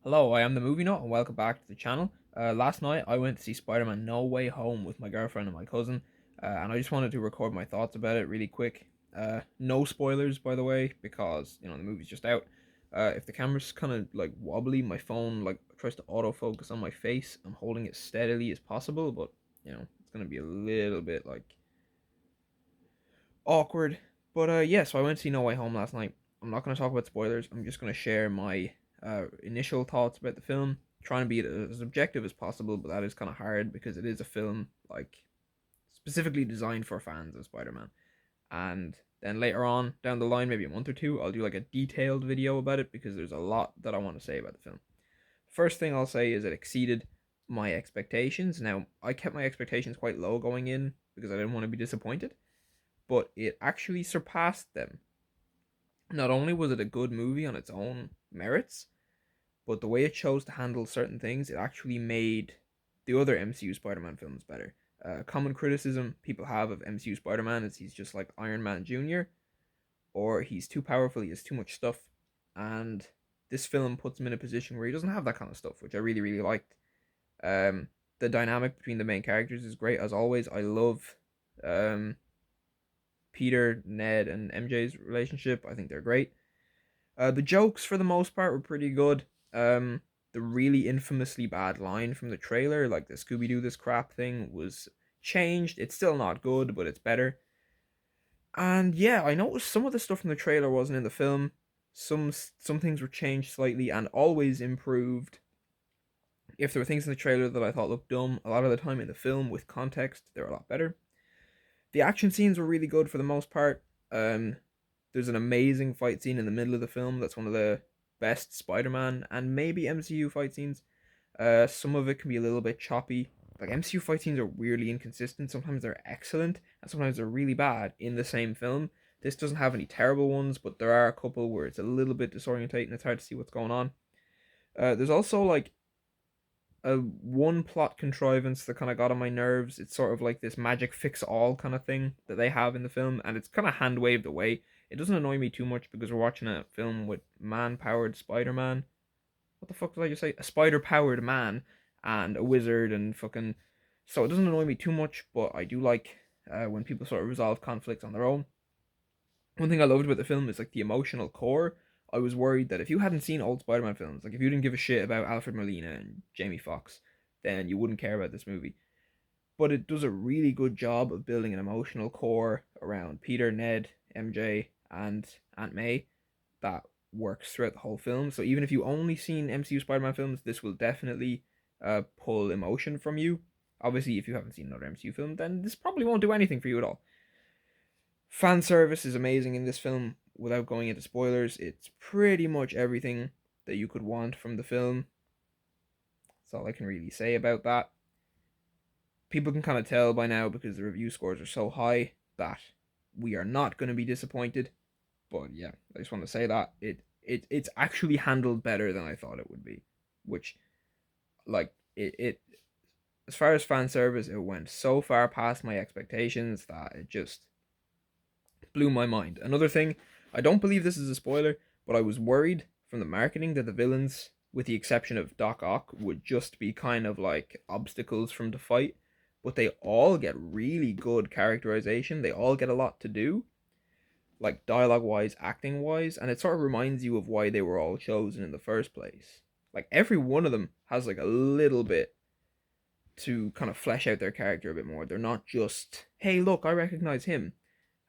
Hello, I am the Movie Nut, and welcome back to the channel. Last night I went to see Spider-Man No Way Home with my girlfriend and my cousin, and I just wanted to record my thoughts about it really quick. No spoilers, by the way, because the movie's just out. If the camera's kind of like wobbly, my phone like tries to autofocus on my face. I'm holding it steadily as possible, but it's gonna be a little bit like awkward. But yeah, so I went to see No Way Home last night. I'm not going to talk about spoilers. I'm just going to share my initial thoughts about the film, trying to be as objective as possible, but that is kind of hard because it is a film like specifically designed for fans of Spider-Man. And then later on down the line, maybe a month or two, I'll do like a detailed video about it because there's a lot that I want to say about the film. First thing I'll say is it exceeded my expectations. Now, I kept my expectations quite low going in because I didn't want to be disappointed, but it actually surpassed them. Not only was it a good movie on its own merits, but the way it chose to handle certain things, it actually made the other MCU Spider-Man films better. Common criticism people have of MCU Spider-Man is he's just like Iron Man Jr., or he's too powerful, he has too much stuff, and this film puts him in a position where he doesn't have that kind of stuff, which I really, really liked. Um, the dynamic between the main characters is great, as always. I love um, Peter, Ned, and MJ's relationship. I think they're great. The jokes, for the most part, were pretty good. The really infamously bad line from the trailer, like the Scooby Doo this crap thing, was changed. It's still not good, but it's better. And yeah, I noticed some of the stuff from the trailer wasn't in the film. Some things were changed slightly and always improved. If there were things in the trailer that I thought looked dumb, a lot of the time in the film with context, they're a lot better. The action scenes were really good for the most part. There's an amazing fight scene in the middle of the film that's one of the best Spider-Man and maybe MCU fight scenes. Some of it can be a little bit choppy. Like MCU fight scenes are weirdly inconsistent. Sometimes they're excellent and sometimes they're really bad in the same film. This doesn't have any terrible ones, but there are a couple where it's a little bit disorientating. It's hard to see what's going on. There's also like a one plot contrivance that kind of got on my nerves. It's sort of like this magic fix all kind of thing that they have in the film, and it's kind of hand waved away. It doesn't annoy me too much because we're watching a film with man powered Spider Man. What the fuck did I just say? A spider powered man and a wizard and fucking. So it doesn't annoy me too much, but I do like when people sort of resolve conflicts on their own. One thing I loved about the film is like the emotional core. I was worried that if you hadn't seen old Spider-Man films, like if you didn't give a shit about Alfred Molina and Jamie Foxx, then you wouldn't care about this movie. But it does a really good job of building an emotional core around Peter, Ned, MJ, and Aunt May that works throughout the whole film. So even if you only seen MCU Spider-Man films, this will definitely pull emotion from you. Obviously, if you haven't seen another MCU film, then this probably won't do anything for you at all. Fan service is amazing in this film. Without going into spoilers, it's pretty much everything that you could want from the film. That's all I can really say about that. People can kind of tell by now because the review scores are so high that we are not going to be disappointed. But yeah, I just want to say that it's actually handled better than I thought it would be. Which, like, it as far as fan service, it went so far past my expectations that it just blew my mind. Another thing, I don't believe this is a spoiler, but I was worried from the marketing that the villains, with the exception of Doc Ock, would just be kind of like obstacles from the fight. But they all get really good characterization. They all get a lot to do, like dialogue wise, acting wise, and it sort of reminds you of why they were all chosen in the first place. Like every one of them has like a little bit to kind of flesh out their character a bit more. They're not just, hey, look, I recognize him.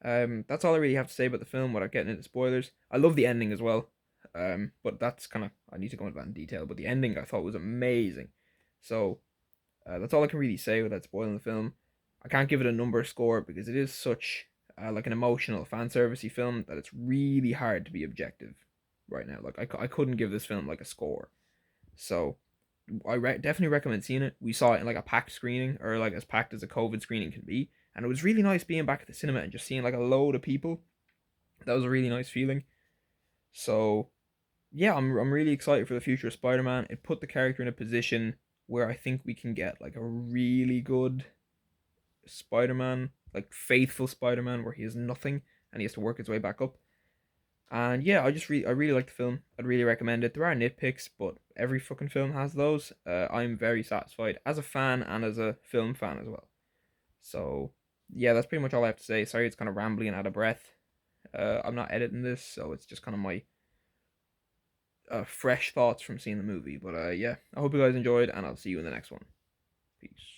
That's all I really have to say about the film without getting into spoilers. I love the ending as well. But that's kind of, I need to go into that in detail. But the ending I thought was amazing. So that's all I can really say without spoiling the film. I can't give it a number score because it is such like an emotional fan servicey film that it's really hard to be objective right now. Like I couldn't give this film like a score. So definitely recommend seeing it. We saw it in like a packed screening, or like as packed as a COVID screening can be, and it was really nice being back at the cinema and just seeing like a load of people. That was a really nice feeling. So yeah, I'm really excited for the future of Spider-Man. It put the character in a position where I think we can get like a really good Spider-Man, like faithful Spider-Man, where he has nothing and he has to work his way back up. And yeah, I really like the film. I'd really recommend it. There are nitpicks, but every fucking film has those. I'm very satisfied as a fan and as a film fan as well. So yeah, that's pretty much all I have to say. Sorry, it's kind of rambling and out of breath. I'm not editing this, so it's just kind of my fresh thoughts from seeing the movie. But yeah, I hope you guys enjoyed, and I'll see you in the next one. Peace.